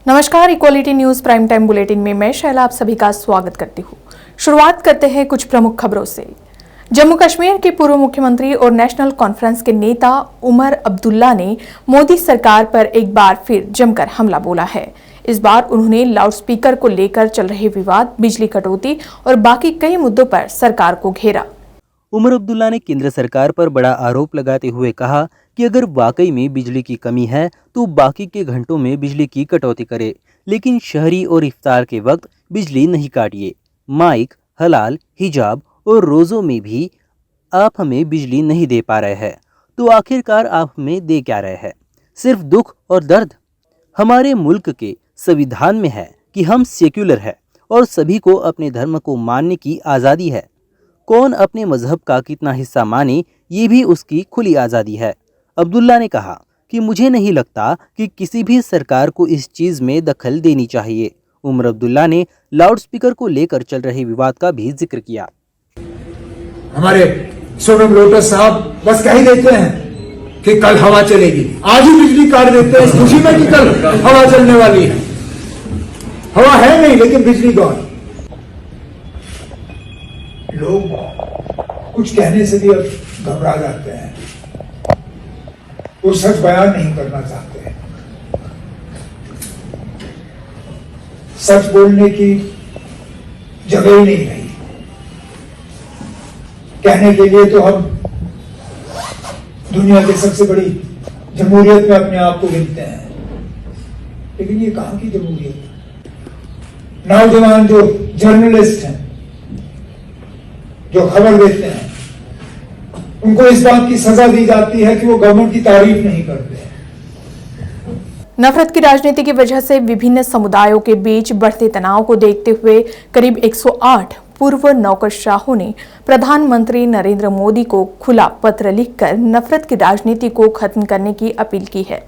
नमस्कार, equality news prime time bulletin में मैं शैला आप सभी का स्वागत करती हूँ। शुरुआत करते हैं कुछ प्रमुख खबरों से। जम्मू कश्मीर के पूर्व मुख्यमंत्री और नेशनल कॉन्फ्रेंस के नेता उमर अब्दुल्ला ने मोदी सरकार पर एक बार फिर जमकर हमला बोला है। इस बार उन्होंने लाउडस्पीकर को लेकर चल रहे विवाद, बिजली कटौती और बाकी कई मुद्दों पर सरकार को घेरा। उमर अब्दुल्ला ने केंद्र सरकार पर बड़ा आरोप लगाते हुए कहा कि अगर वाकई में बिजली की कमी है तो बाकी के घंटों में बिजली की कटौती करे, लेकिन शहरी और इफ्तार के वक्त बिजली नहीं काटिए। माइक, हलाल, हिजाब और रोज़ों में भी आप हमें बिजली नहीं दे पा रहे हैं, तो आखिरकार आप हमें दे क्या रहे हैं? सिर्फ दुख और दर्द। हमारे मुल्क के संविधान में है कि हम सेक्युलर है और सभी को अपने धर्म को मानने की आज़ादी है। कौन अपने मजहब का कितना हिस्सा माने, ये भी उसकी खुली आज़ादी है। अब्दुल्ला ने कहा कि मुझे नहीं लगता कि किसी भी सरकार को इस चीज़ में दखल देनी चाहिए। उमर अब्दुल्ला ने लाउडस्पीकर को लेकर चल रहे विवाद का भी जिक्र किया। हमारे सोनम लोटस साहब बस कह ही देते हैं कि कल हवा चलेगी, आज ही बिजली काट देते हैं इस खुशी में कि कल हवा चलने वाली है। हवा है नहीं लेकिन बिजली गॉन। लोग कुछ कहने से भी अब घबरा जाते हैं, वो सच बयान नहीं करना चाहते हैं। सच बोलने की जगह ही नहीं रही। कहने के लिए तो हम दुनिया की सबसे बड़ी जमहूरियत में अपने आप को गिनते हैं, लेकिन ये कहां की जमहूरियत? नौजवान जो जर्नलिस्ट हैं, जो खबर देते हैं, उनको इस बात की सजा दी जाती है कि वो गवर्नमेंट की तारीफ नहीं करते। नफरत की राजनीति की वजह से विभिन्न समुदायों के बीच बढ़ते तनाव को देखते हुए करीब 108 पूर्व नौकरशाहों ने प्रधानमंत्री नरेंद्र मोदी को खुला पत्र लिखकर नफरत की राजनीति को खत्म करने की अपील की है।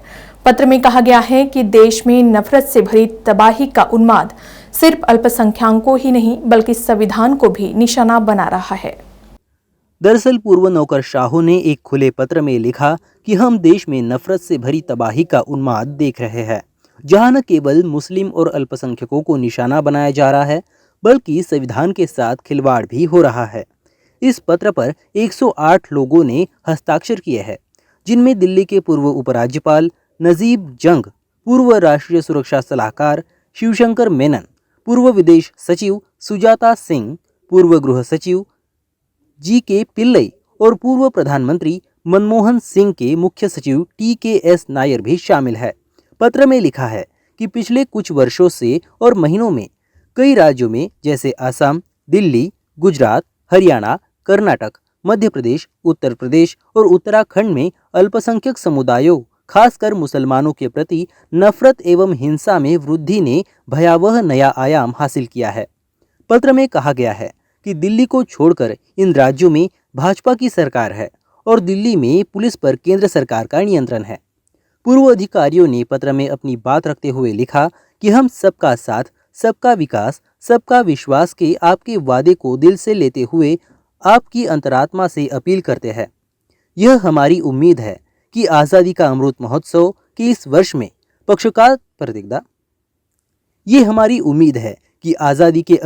पत्र में कहा गया है कि देश में नफरत से भरी तबाही का उन्माद सिर्फ अल्पसंख्यकों ही नहीं बल्कि संविधान को भी निशाना बना रहा है। दरअसल पूर्व नौकरशाहों ने एक खुले पत्र में लिखा कि हम देश में नफरत से भरी तबाही का उन्माद देख रहे हैं, जहां न केवल मुस्लिम और अल्पसंख्यकों को निशाना बनाया जा रहा है बल्कि संविधान के साथ खिलवाड़ भी हो रहा है। इस पत्र पर 108 लोगों ने हस्ताक्षर किए हैं, जिनमें दिल्ली के पूर्व उपराज्यपाल नजीब जंग, पूर्व राष्ट्रीय सुरक्षा सलाहकार शिवशंकर मेनन, पूर्व विदेश सचिव सुजाता सिंह, पूर्व गृह सचिव जी.के. पिल्लई और पूर्व प्रधानमंत्री मनमोहन सिंह के मुख्य सचिव टी.के.एस. नायर भी शामिल है। पत्र में लिखा है कि पिछले कुछ वर्षों से और महीनों में कई राज्यों में जैसे असम, दिल्ली, गुजरात, हरियाणा, कर्नाटक, मध्य प्रदेश, उत्तर प्रदेश और उत्तराखंड में अल्पसंख्यक समुदायों, खासकर मुसलमानों के प्रति नफरत एवं हिंसा में वृद्धि ने भयावह नया आयाम हासिल किया है। पत्र में कहा गया है कि दिल्ली को छोड़कर इन राज्यों में भाजपा की सरकार है और दिल्ली में पुलिस पर केंद्र सरकार का नियंत्रण है। पूर्व अधिकारियों ने पत्र में अपनी बात रखते हुए लिखा कि हम सबका साथ, सबका विकास, सबका विश्वास के आपके वादे को दिल से लेते हुए आपकी अंतरात्मा से अपील करते हैं। यह हमारी उम्मीद है कि आज़ादी का अमृत महोत्सव के इस वर्ष में पक्षपात पूर्ण ये हमारी उम्मीद है कि आज़ादी के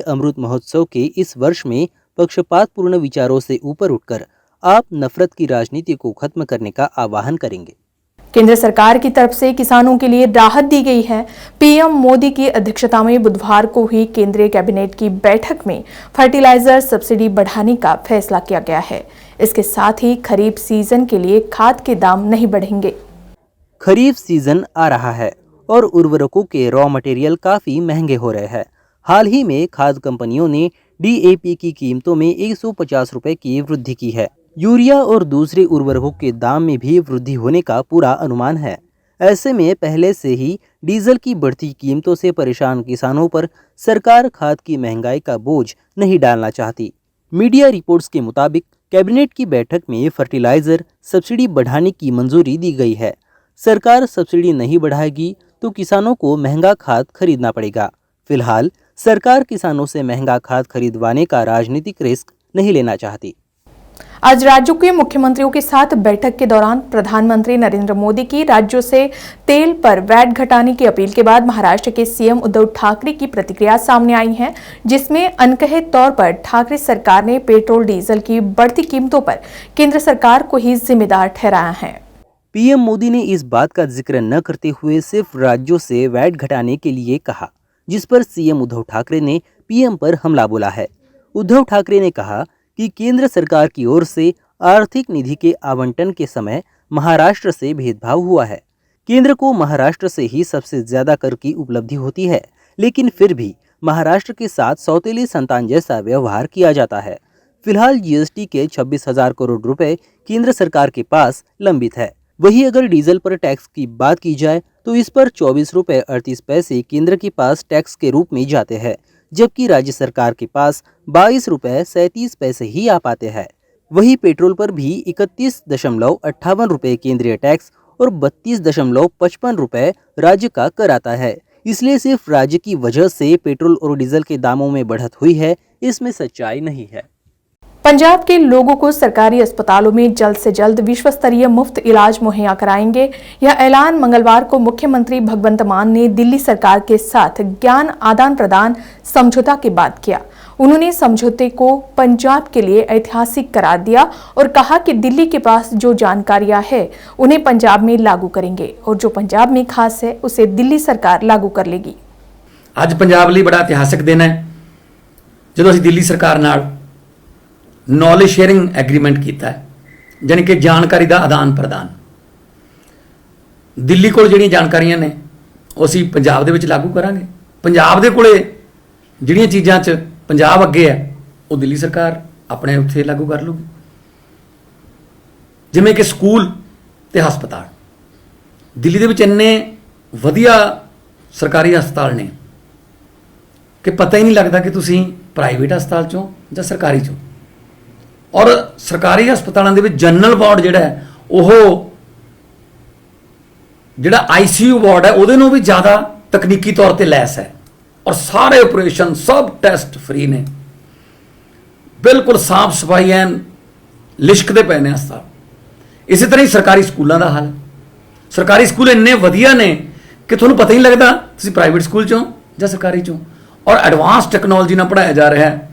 अमृत महोत्सव के इस वर्ष में पक्षपातपूर्ण विचारों से ऊपर उठकर आप नफरत की राजनीति को खत्म करने का आह्वान करेंगे। केंद्र सरकार की तरफ से किसानों के लिए राहत दी गई है। पीएम मोदी की अध्यक्षता में बुधवार को हुई केंद्रीय कैबिनेट की बैठक में फर्टिलाइजर सब्सिडी बढ़ाने का फैसला किया गया है। इसके साथ ही खरीफ सीजन के लिए खाद के दाम नहीं बढ़ेंगे। खरीफ सीजन आ रहा है और उर्वरकों के रॉ मटेरियल काफ़ी महंगे हो रहे हैं। हाल ही में खाद कंपनियों ने डीएपी की कीमतों में 150 रुपये की वृद्धि की है। यूरिया और दूसरे उर्वरकों के दाम में भी वृद्धि होने का पूरा अनुमान है। ऐसे में पहले से ही डीजल की बढ़ती कीमतों से परेशान किसानों पर सरकार खाद की महंगाई का बोझ नहीं डालना चाहती। मीडिया रिपोर्ट्स के मुताबिक कैबिनेट की बैठक में फर्टिलाइजर सब्सिडी बढ़ाने की मंजूरी दी गई है। सरकार सब्सिडी नहीं बढ़ाएगी तो किसानों को महंगा खाद खरीदना पड़ेगा। फिलहाल सरकार किसानों से महंगा खाद खरीदवाने का राजनीतिक रिस्क नहीं लेना चाहती। आज राज्यों के मुख्यमंत्रियों के साथ बैठक के दौरान प्रधानमंत्री नरेंद्र मोदी की राज्यों से तेल पर वैट घटाने की अपील के बाद महाराष्ट्र के सीएम उद्धव ठाकरे की प्रतिक्रिया सामने आई है, जिसमें अनकहे तौर पर ठाकरे सरकार ने पेट्रोल डीजल की बढ़ती कीमतों पर केंद्र सरकार को ही जिम्मेदार ठहराया है। पीएम मोदी ने इस बात का जिक्र न करते हुए सिर्फ राज्यों से वैट घटाने के लिए कहा, जिस पर सीएम उद्धव ठाकरे ने पीएम पर हमला बोला है। उद्धव ठाकरे ने कहा कि केंद्र सरकार की ओर से आर्थिक निधि के आवंटन के समय महाराष्ट्र से भेदभाव हुआ है। केंद्र को महाराष्ट्र से ही सबसे ज्यादा कर की उपलब्धि होती है, लेकिन फिर भी महाराष्ट्र के साथ सौतेली संतान जैसा व्यवहार किया जाता है। फिलहाल जीएसटी के 26,000 करोड़ रुपए केंद्र सरकार के पास लंबित है। वहीं अगर डीजल पर टैक्स की बात की जाए तो इस पर 24 रुपए 38 पैसे केंद्र के पास टैक्स के रूप में जाते हैं, जबकि राज्य सरकार के पास 22 रुपए 37 पैसे ही आ पाते हैं। वहीं पेट्रोल पर भी 31.58 रुपए केंद्रीय टैक्स और 32.55 रुपए राज्य का कर आता है। इसलिए सिर्फ राज्य की वजह से पेट्रोल और डीजल के दामों में बढ़त हुई है, इसमें सच्चाई नहीं है। पंजाब के लोगों को सरकारी अस्पतालों में जल्द से जल्द विश्व स्तरीय मुफ्त इलाज मुहैया कराएंगे। यह ऐलान मंगलवार को मुख्यमंत्री भगवंत मान ने दिल्ली सरकार के साथ ज्ञान आदान प्रदान समझौता के बाद किया। उन्होंने समझौते को पंजाब के लिए ऐतिहासिक करार दिया और कहा कि दिल्ली के पास जो जानकारियां है उन्हें पंजाब में लागू करेंगे और जो पंजाब में खास है उसे दिल्ली सरकार लागू कर लेगी। ਅੱਜ ਪੰਜਾਬ ਲਈ ਬੜਾ ਇਤਿਹਾਸਕ ਦਿਨ ਹੈ ਜਦੋਂ ਅਸੀਂ ਦਿੱਲੀ ਸਰਕਾਰ ਨਾਲ ਨੌਲੇਜ ਸ਼ੇਅਰਿੰਗ ਐਗਰੀਮੈਂਟ ਕੀਤਾ ਹੈ, ਯਾਨੀ ਕਿ ਜਾਣਕਾਰੀ ਦਾ ਆਦਾਨ ਪ੍ਰਦਾਨ। ਦਿੱਲੀ ਕੋਲ ਜਿਹੜੀਆਂ ਜਾਣਕਾਰੀਆਂ ਨੇ ਉਹ ਅਸੀਂ ਪੰਜਾਬ ਦੇ ਵਿੱਚ ਲਾਗੂ ਕਰਾਂਗੇ। ਪੰਜਾਬ ਦੇ ਕੋਲੇ ਜਿਹੜੀਆਂ ਚੀਜ਼ਾਂ 'ਚ ਪੰਜਾਬ ਅੱਗੇ ਹੈ ਉਹ ਦਿੱਲੀ ਸਰਕਾਰ ਆਪਣੇ ਉੱਥੇ ਲਾਗੂ ਕਰ ਲੂਗੀ, ਜਿਵੇਂ ਕਿ ਸਕੂਲ ਤੇ ਹਸਪਤਾਲ। ਦਿੱਲੀ ਦੇ ਵਿੱਚ ਇੰਨੇ ਵਧੀਆ ਸਰਕਾਰੀ ਹਸਪਤਾਲ ਨੇ ਕਿ ਪਤਾ ਹੀ ਨਹੀਂ ਲੱਗਦਾ ਕਿ ਤੁਸੀਂ ਪ੍ਰਾਈਵੇਟ ਹਸਪਤਾਲ 'ਚੋਂ ਜਾਂ ਸਰਕਾਰੀ 'ਚੋਂ। ਔਰ ਸਰਕਾਰੀ ਹਸਪਤਾਲਾਂ ਦੇ ਵਿੱਚ ਜਨਰਲ ਵਾਰਡ ਜਿਹੜਾ ਹੈ ਉਹ ਜਿਹੜਾ ਆਈਸੀਯੂ ਵਾਰਡ ਹੈ ਉਹਦੇ ਨਾਲੋਂ ਵੀ ਜ਼ਿਆਦਾ ਤਕਨੀਕੀ ਤੌਰ ਤੇ ਲੈਸ ਹੈ ਔਰ ਸਾਰੇ ਆਪਰੇਸ਼ਨ ਸਭ ਟੈਸਟ ਫ੍ਰੀ ਨੇ, ਬਿਲਕੁਲ ਸਾਫ ਸਫਾਈ ਐਨ ਲਿਸ਼ਕਦੇ ਪਏ ਨੇ ਹਸਪਤਾਲ। ਇਸੇ ਤਰ੍ਹਾਂ ਹੀ ਸਰਕਾਰੀ ਸਕੂਲਾਂ ਦਾ ਹਾਲ। ਸਰਕਾਰੀ ਸਕੂਲ ਇੰਨੇ ਵਧੀਆ ਨੇ ਕਿ ਤੁਹਾਨੂੰ ਪਤਾ ਹੀ ਨਹੀਂ ਲੱਗਦਾ ਤੁਸੀਂ ਪ੍ਰਾਈਵੇਟ ਸਕੂਲ 'ਚੋਂ ਜਾਂ ਸਰਕਾਰੀ 'ਚੋਂ। ਔਰ ਐਡਵਾਂਸ ਟੈਕਨੋਲੋਜੀ ਨਾਲ ਪੜ੍ਹਾਇਆ ਜਾ ਰਿਹਾ ਹੈ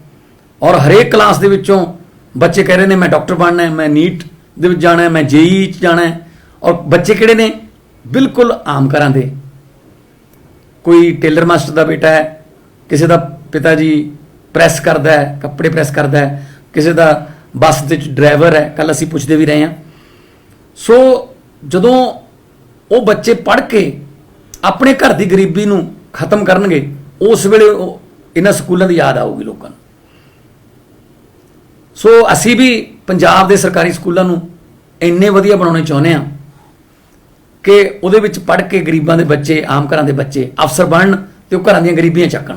ਔਰ ਹਰੇਕ ਕਲਾਸ ਦੇ ਵਿੱਚੋਂ ਬੱਚੇ ਕਹਿ ਰਹੇ ਨੇ ਮੈਂ ਡਾਕਟਰ ਬਣਨਾ ਹੈ, ਮੈਂ ਨੀਟ ਦੇ ਵਿੱਚ ਜਾਣਾ ਹੈ, ਮੈਂ ਜੇਈ 'ਚ ਜਾਣਾ ਹੈ। ਔਰ ਬੱਚੇ ਕਿਹੜੇ ਨੇ? ਬਿਲਕੁਲ ਆਮ ਘਰਾਂ ਦੇ। ਕੋਈ ਟੇਲਰ ਮਾਸਟਰ ਦਾ ਬੇਟਾ ਹੈ, ਕਿਸੇ ਦਾ ਪਿਤਾ ਜੀ ਪ੍ਰੈਸ ਕਰਦਾ ਹੈ, ਕੱਪੜੇ ਪ੍ਰੈਸ ਕਰਦਾ ਹੈ, ਕਿਸੇ ਦਾ ਬੱਸ ਦੇ ਵਿੱਚ ਡਰਾਈਵਰ ਹੈ। ਕੱਲ ਅਸੀਂ ਪੁੱਛਦੇ ਵੀ ਰਹੇ ਹਾਂ। ਸੋ ਜਦੋਂ ਉਹ ਬੱਚੇ ਪੜ੍ਹ ਕੇ ਆਪਣੇ ਘਰ ਦੀ ਗਰੀਬੀ ਨੂੰ ਖਤਮ ਕਰਨਗੇ ਉਸ ਵੇਲੇ ਇਹਨਾਂ ਸਕੂਲਾਂ ਦੀ ਯਾਦ ਆਊਗੀ ਲੋਕਾਂ ਨੂੰ। ਸੋ ਅਸੀਂ ਵੀ ਪੰਜਾਬ ਦੇ ਸਰਕਾਰੀ ਸਕੂਲਾਂ ਨੂੰ ਇੰਨੇ ਵਧੀਆ ਬਣਾਉਣੇ ਚਾਹੁੰਦੇ ਹਾਂ ਕਿ ਉਹਦੇ ਵਿੱਚ ਪੜ੍ਹ ਕੇ ਗਰੀਬਾਂ ਦੇ ਬੱਚੇ, ਆਮ ਘਰਾਂ ਦੇ ਬੱਚੇ ਅਫਸਰ ਬਣਨ ਤੇ ਉਹ ਘਰਾਂ ਦੀਆਂ ਗਰੀਬੀਆਂ ਚੱਕਣ,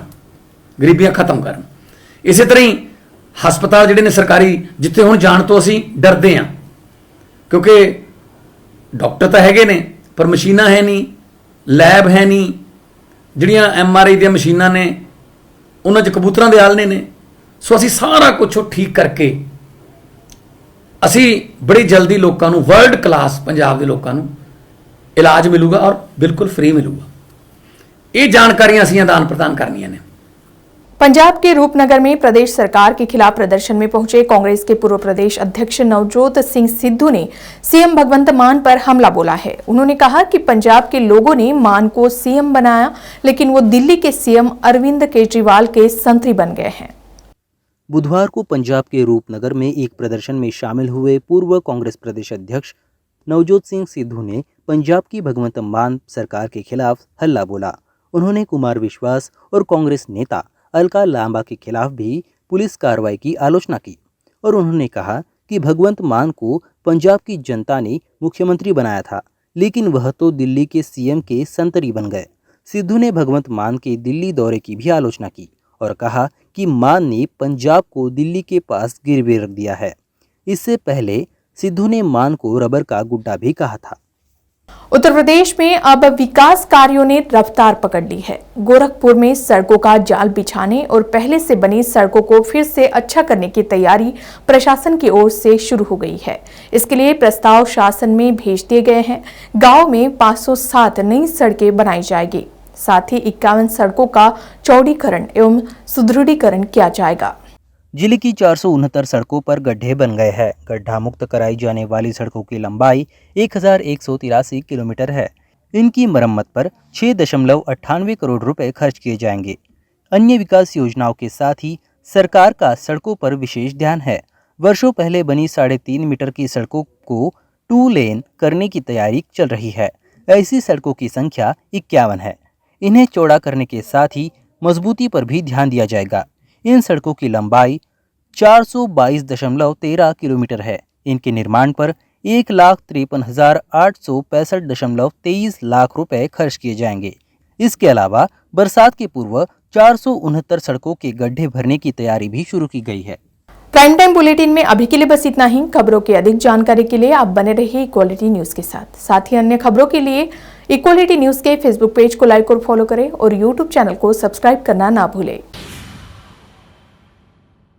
ਗਰੀਬੀਆਂ ਖਤਮ ਕਰਨ। ਇਸੇ ਤਰ੍ਹਾਂ ਹੀ ਹਸਪਤਾਲ ਜਿਹੜੇ ਨੇ ਸਰਕਾਰੀ, ਜਿੱਥੇ ਹੁਣ ਜਾਣ ਤੋਂ ਅਸੀਂ ਡਰਦੇ ਹਾਂ ਕਿਉਂਕਿ ਡਾਕਟਰ ਤਾਂ ਹੈਗੇ ਨੇ ਪਰ ਮਸ਼ੀਨਾਂ ਹੈ ਨਹੀਂ, ਲੈਬ ਹੈ ਨਹੀਂ। ਜਿਹੜੀਆਂ MRI ਦੀਆਂ ਮਸ਼ੀਨਾਂ ਨੇ ਉਹਨਾਂ 'ਚ ਕਬੂਤਰਾਂ ਦੇ ਆਲਣੇ ਨੇ। ਸੋ ਅਸੀਂ ਸਾਰਾ ਕੁਝ ਉਹ ਠੀਕ ਕਰਕੇ ਅਸੀਂ ਬੜੀ ਜਲਦੀ ਲੋਕਾਂ ਨੂੰ ਵਰਲਡ ਕਲਾਸ ਪੰਜਾਬ ਦੇ ਲੋਕਾਂ ਨੂੰ ਇਲਾਜ ਮਿਲੂਗਾ ਔਰ ਬਿਲਕੁਲ ਫ੍ਰੀ ਮਿਲੂਗਾ। ਇਹ ਜਾਣਕਾਰੀਆਂ ਅਸੀਂ ਆਦਾਨ ਪ੍ਰਦਾਨ ਕਰਨੀਆਂ ਨੇ। पंजाब के रूपनगर में प्रदेश सरकार के खिलाफ प्रदर्शन में पहुंचे कांग्रेस के पूर्व प्रदेश अध्यक्ष नवजोत सिंह सिद्धू ने सीएम भगवंत मान पर हमला बोला है। उन्होंने कहा कि पंजाब के लोगों ने मान को सीएम बनाया, लेकिन वो दिल्ली के सीएम अरविंद केजरीवाल के संतरी बन गए हैं। बुधवार को पंजाब के रूपनगर में एक प्रदर्शन में शामिल हुए पूर्व कांग्रेस प्रदेश अध्यक्ष नवजोत सिंह सिद्धू ने पंजाब की भगवंत मान सरकार के खिलाफ हल्ला बोला। उन्होंने कुमार विश्वास और कांग्रेस नेता अलका लांबा के खिलाफ भी पुलिस कार्रवाई की आलोचना की और उन्होंने कहा कि भगवंत मान को पंजाब की जनता ने मुख्यमंत्री बनाया था, लेकिन वह तो दिल्ली के सीएम के संतरी बन गए। सिद्धू ने भगवंत मान के दिल्ली दौरे की भी आलोचना की और कहा कि मान ने पंजाब को दिल्ली के पास गिरवे रख दिया है। इससे पहले सिद्धू ने मान को रबर का गुड्डा भी कहा था। उत्तर प्रदेश में अब विकास कार्यों ने रफ्तार पकड़ ली है। गोरखपुर में सड़कों का जाल बिछाने और पहले से बनी सड़कों को फिर से अच्छा करने की तैयारी प्रशासन की ओर से शुरू हो गई है। इसके लिए प्रस्ताव शासन में भेज दिए गए हैं। गांव में 507 नई सड़कें बनाई जाएगी। साथ ही 51 सड़कों का चौड़ीकरण एवं सुदृढ़ीकरण किया जाएगा। जिले की 469 सड़कों पर गड्ढे बन गए हैं। गड्ढा मुक्त कराई जाने वाली सड़कों की लंबाई 1183 किलोमीटर है। इनकी मरम्मत पर 6.98 करोड़ रुपए खर्च किए जाएंगे। अन्य विकास योजनाओं के साथ ही सरकार का सड़कों पर विशेष ध्यान है। वर्षों पहले बनी 3.5 मीटर की सड़कों को 2 लेन करने की तैयारी चल रही है। ऐसी सड़कों की संख्या 51 है। इन्हें चौड़ा करने के साथ ही मजबूती पर भी ध्यान दिया जाएगा। इन सड़कों की लंबाई 422.13 किलोमीटर है। इनके निर्माण पर 1,53,865.23 लाख रुपए खर्च किए जाएंगे। इसके अलावा बरसात के पूर्व 469 सड़कों के गड्ढे भरने की तैयारी भी शुरू की गई है। प्राइम टाइम बुलेटिन में अभी के लिए बस इतना ही। खबरों की अधिक जानकारी के लिए आप बने रहिए इक्वालिटी न्यूज के साथ ही अन्य खबरों के लिए इक्वालिटी न्यूज के फेसबुक पेज को लाइक और फॉलो करें और यूट्यूब चैनल को सब्सक्राइब करना ना भूलें।